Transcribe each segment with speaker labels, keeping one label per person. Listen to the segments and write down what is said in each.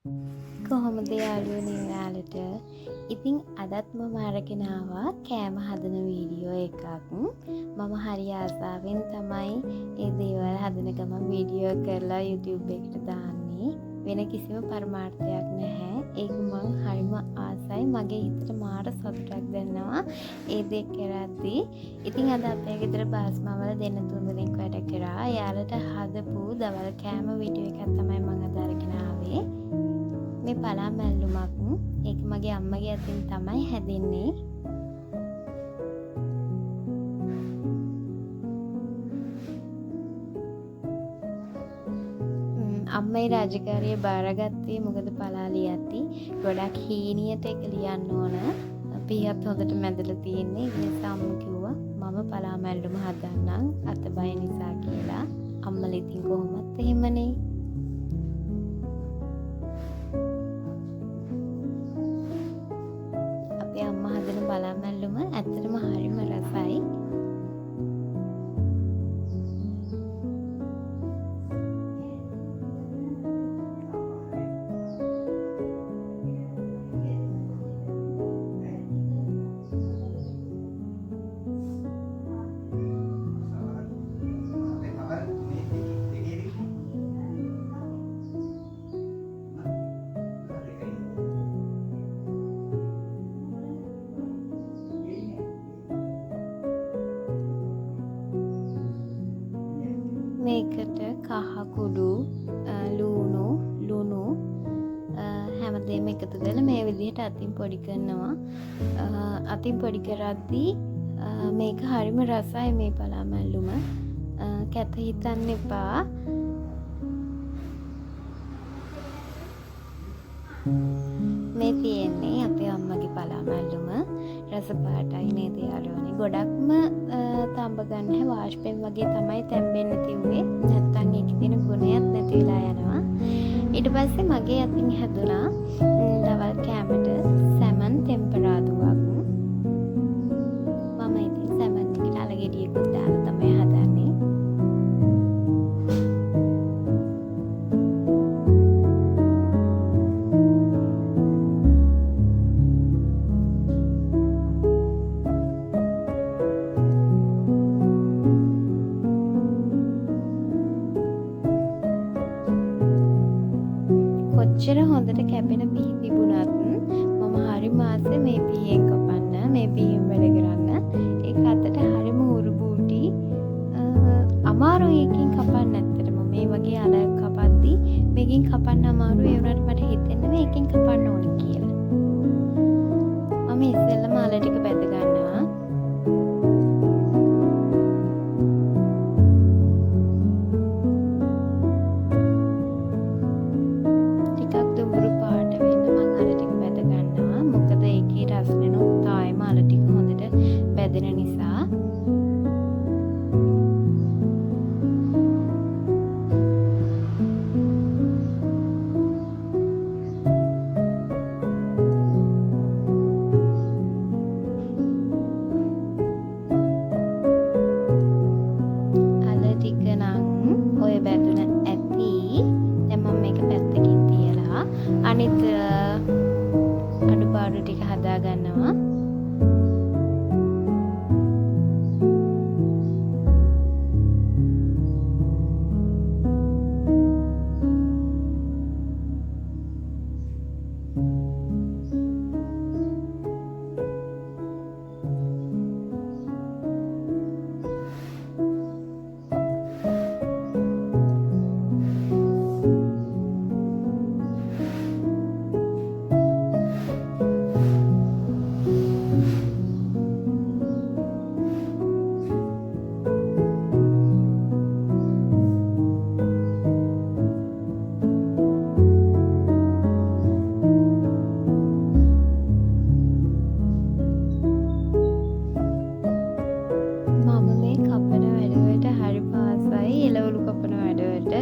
Speaker 1: කොහොමද යාළුවනේ ඔයාලට? ඉතින් අදත් මම අරගෙන ආවා කෑම හදන වීඩියෝ එකක්. මම හරි ආසාවෙන් තමයි ඒ දේවල් හදන ගමන් වීඩියෝ කරලා YouTube එකට දාන්නේ. වෙන කිසිම පරමාර්ථයක් නැහැ. ඒක මං හරිම ආසයි. මගේ හිතට මාර සතුටක් දැනෙනවා ඒ දේ කරද්දී. ඉතින් අද අපේ ගෙදර බාස්මාවල දෙන්න තුන් දෙනෙක් වැඩ කරා. එයාලට හදපු දවල් කෑම වීඩියෝ එකක් තමයි මම අද අරගෙන ආවේ. මේ පලා මැල්ලුමක්. ඒක මගේ අම්මගේ අතින් තමයි හැදෙන්නේ. අම්මයි රාජකාරිය බාරගත්තේ මොකද පලාලි ඇති ගොඩක් හීනියට එක ලියන්න ඕන. පියත් හොඳට මැදලා තියෙන්නේ. ඒ නිසා අම්ම කිව්වා මම පලා මැල්ලුම හදන්නම් අත බය නිසා කියලා. අම්මලා ඉතින් කොහොමත් එහෙමනේ. අපේ අම්මා හදන පලා මැල්ලුම ඇත්තටම හරිම රසයි. මේකට කහ කුඩු ලුණු හැමදේම එකතු කරලා මේ විදිහට අතින් පොඩි කරනවා. අතින් පොඩි කරද්දී මේක හරිම රසයි මේ පලා මැල්ලුම. කැත හිතන්න එපා. මේ තියෙන්නේ අපේ අම්මගේ පලා මැල්ලුම. රස පාටයි නේද යාළුවනේ. ගොඩක්ම තඹ ගන්න වාෂ්පෙන් වගේ තමයි තැම්බෙන්න තියුවේ. නැත්තම් ඒකේ තියෙන ගුණයක් නැති වෙලා යනවා. ඊට පස්සේ මගේ අතින් හැදුනා දවල් කෑමට සැමන් ටෙම්පරාදුවක්. මම ඉතින් සැමන් ටිකට අලගෙඩියකුත් දාලා තමයි හදන්නේ. කොච්චර හොඳට කැපෙන පිහි තිබුණත් මම හරිම ආසයි මේ පිහියෙන් කපන්න, මේ පිහියෙන් වැඩ කරන්න. ඒක අතට හරිම උරුබූටි. අමාරුයි එකකින් කපන්න ඇත්තටම. මේ වගේ අල කපද්දි මේකෙන් කපන්න අමාරුයි. ඒ වුණාට මට හිතෙන්නේ මේකෙන් කපන්න ඕනේ කියලා. මම ඉස්සෙල්ලම අල ටික බැද ගන්නවා. බැදෙන නිසා අල ටික නම් ඔය බැදුන ඇති. දැන් මම මේක පැත්තකින් තියලා අනිත් අඩුපාඩු ටික හදා ගන්නවා.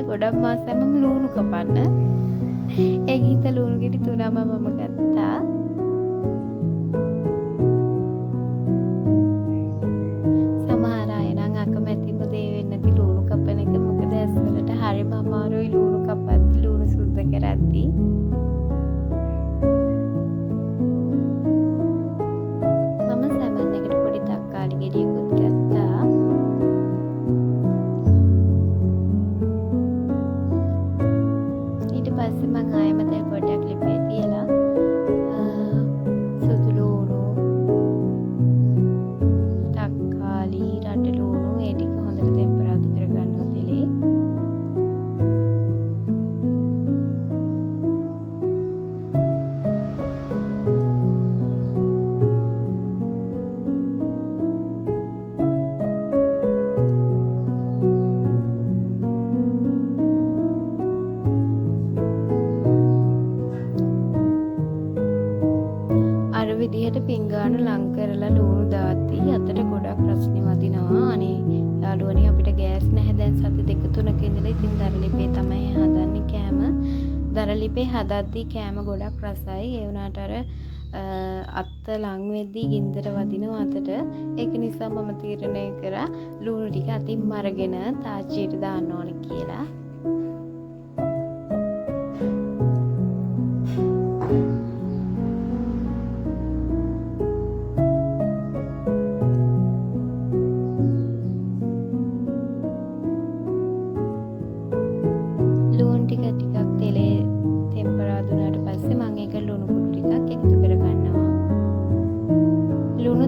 Speaker 1: ගොඩක් මාසෙම ලුණු කපන්න. ඒක හිත ලුණු ගෙඩි තුනම මම ගත්තා. සමහර අය නම් අකමැතිම දේ වෙන්නේ නැති ලුණු කපන එක. මොකද ඇස් වලට හරිම අමාරුයි ලුණු කපද්දි ලුණු සුද්ධ කරද්දි. මම ආයෙම තෙල් පොඩ්ඩක් ලිපේ තියලා සුදු ලුණු, තක්කාලි, රට ලුණු ඒ ටික හොඳට ටෙම්පරාදු කරගන්නවා තෙලේ. විදිහට පිංගාන ලං කරලා ලුණු දාද්දි අතට ගොඩක් රස්නේ වදිනවා. අනේ යාළුවනේ අපිට ගෑස් නැහැ දැන් සති දෙක තුනක ඉඳලා. ඉතින් දරලිපේ තමයි හදන්නේ කෑම. දරලිපේ හදද්දි කෑම ගොඩක් රසයි. ඒ වුණාට අර අත්ත ලං වෙද්දි ගින්දර වදිනවා අතට. ඒක නිසා මම තීරණය කරා ලුණු ටික අතින්ම අරගෙන තාච්චියට දාන්න ඕනේ කියලා.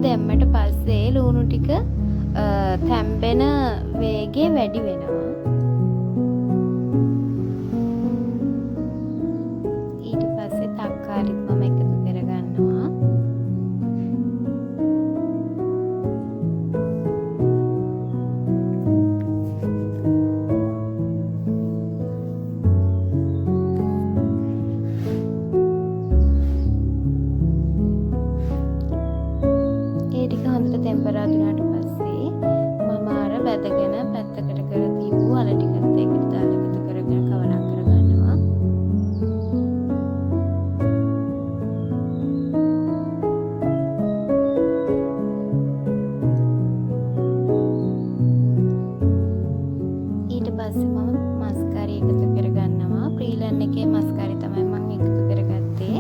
Speaker 1: දැම්මට පස්සේ ලුණු ටික තැම්බෙන වේගය වැඩි වෙනවා. ඊට පස්සේ තක්කාලිත් මම එකතු කරගන්නවා. ටෙම්පරාදු වුණාට පස්සේ මම අර වැදගෙන පැත්තකට කර දීපු අල ටිකත් ඒකට දාලා එකතු කරගෙන කවරක් කරගන්නවා. ඊට පස්සේ මම මස් කරි එකතු කරගන්නවා. ප්‍රීලන් එකේ මස් කරි තමයි මම එකතු කරගත්තේ.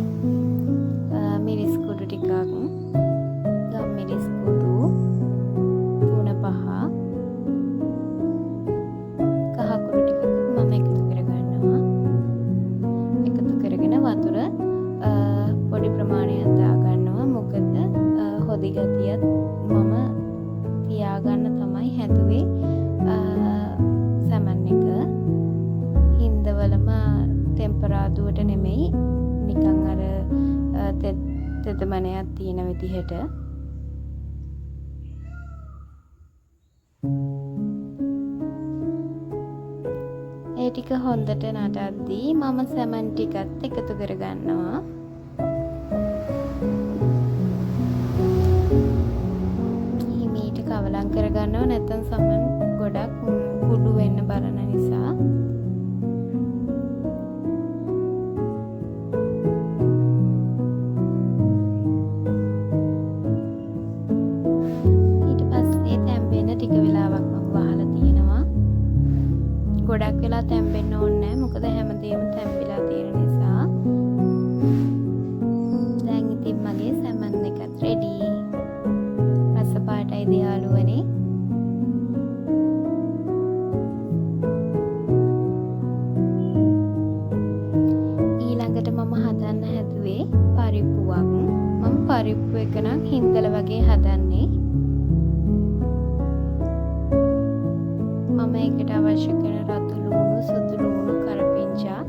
Speaker 1: මිරිස් කුඩු ටිකක්, ගතියත් මම තියාගන්න තමයි හැදුවේ. සැමන් එක හින්දවලම ටෙම්පරාදුවට නෙමෙයි, නිකන් අර තෙතමනයක් තියෙන විදිහට. ඒ ටික හොඳට නටද්දී මම සැමන් ටිකත් එකතු කරගන්නවා. කවලම් කරගන්නවා, නැත්නම් සමන් ගොඩක් කුඩු වෙන්න බලන නිසා. ඊට පස්සේ තැම්බෙන්න ටික වෙලාවක් මම වහලා තියෙනවා. ගොඩක් වෙලා තැම්බෙන්න ඕනේ නැහැ, මොකද හැමදේම තැම්බිලා තියෙන නිසා. දැන් ඉතින් මගේ සැමන් එකත් රෙඩි. පාටයි දයාළුවනේ. ඊළඟට මම හදන්න හැදුවේ පරිප්පුවක්. මම පරිප්පු එක නම් හින්දල වගේ හදන්නේ. මම ඒකට අවශ්‍ය කරන රතු ලුණු, සුදු ලුණු, කරපිංචා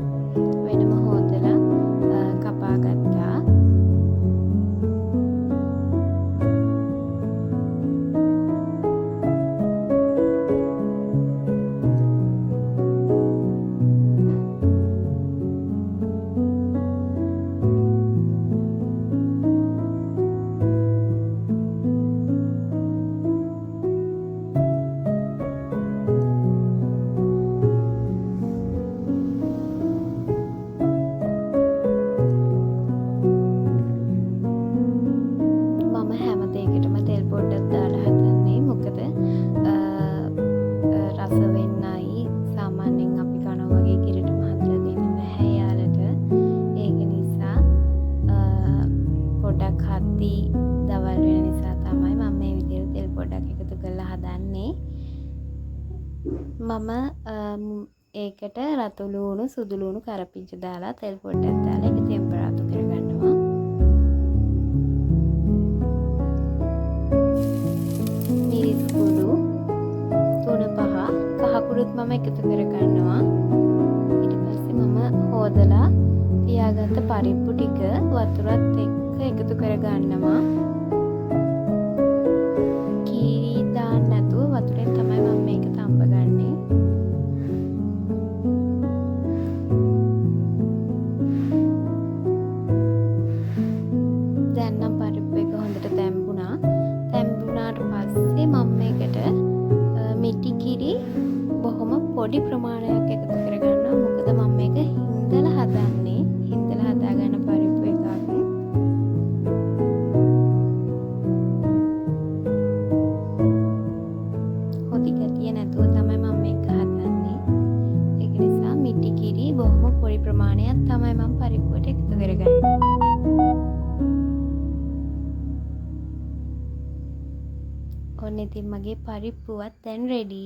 Speaker 1: වෙනම හොදලා කපා ගත්තා. මම ඒකට රතු ලූණු සුදු ලූණු කරපිංච දාලා තෙල් පොඩ්ඩක් දාලා ඒක ටෙම්පරාදු කරගන්නවා. මිරිස් කුඩු 3-5 කහ කුඩුත් මම එකතු කරගන්නවා. ඊට පස්සේ මම හොදලා තියාගත්ත පරිප්පු ටික වතුරත් එක්ක එකතු කරගන්නවා. කීරි දාන්න නැතුව වතුරෙන් තමයි මම මේක තඹගන්නේ. දැන් නම් පරිප්පු එක හොඳට තැම්බුණා. තැම්බුණාට පස්සේ මම මේකට මිටි කිරි බොහොම පොඩි ප්‍රමාණයක් එකතු කරගන්නවා. මොකද මම මේක හින්දලා හදන්නේ. හින්දලා හදාගන්න පරිප්පු එකක්. හොදි ගැටිය නැතුව තමයි මම මේක හදන්නේ. ඒක නිසා මිටි කිරි බොහොම පොඩි ප්‍රමාණයක් තමයි මම පරිප්පුවට එකතු කරගන්නේ. ඔන්න ඉතින් මගේ පරිප්පුවත් දැන් රෙඩි.